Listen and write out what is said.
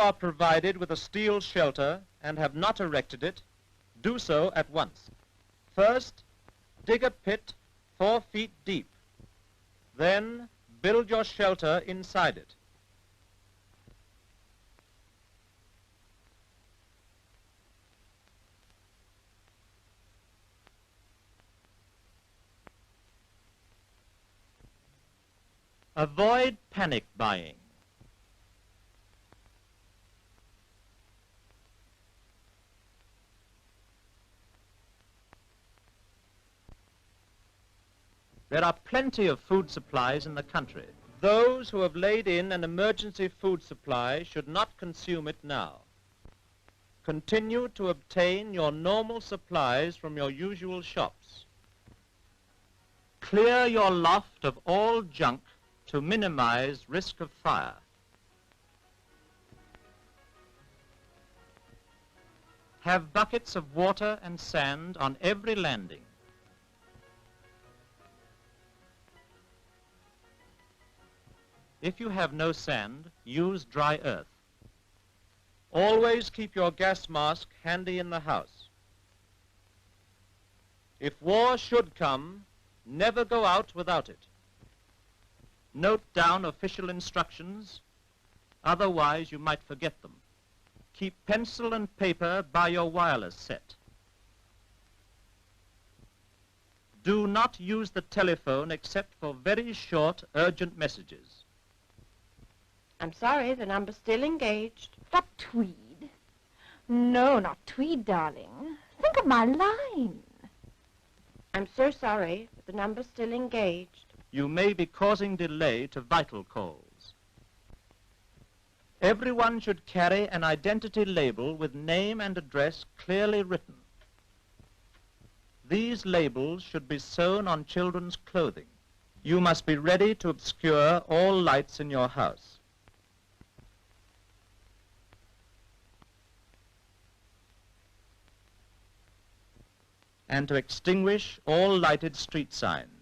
are provided with a steel shelter and have not erected it, do so at once. First, dig a pit 4 feet deep. Then, build your shelter inside it. Avoid panic buying. There are plenty of food supplies in the country. Those who have laid in an emergency food supply should not consume it now. Continue to obtain your normal supplies from your usual shops. Clear your loft of all junk to minimize risk of fire. Have buckets of water and sand on every landing. If you have no sand, use dry earth. Always keep your gas mask handy in the house. If war should come, never go out without it. Note down official instructions, otherwise you might forget them. Keep pencil and paper by your wireless set. Do not use the telephone except for very short, urgent messages. I'm sorry, the number's still engaged. Stop Tweed. No, not Tweed, darling. Think of my line. I'm so sorry, but the number's still engaged. You may be causing delay to vital calls. Everyone should carry an identity label with name and address clearly written. These labels should be sewn on children's clothing. You must be ready to obscure all lights in your house. And to extinguish all lighted street signs.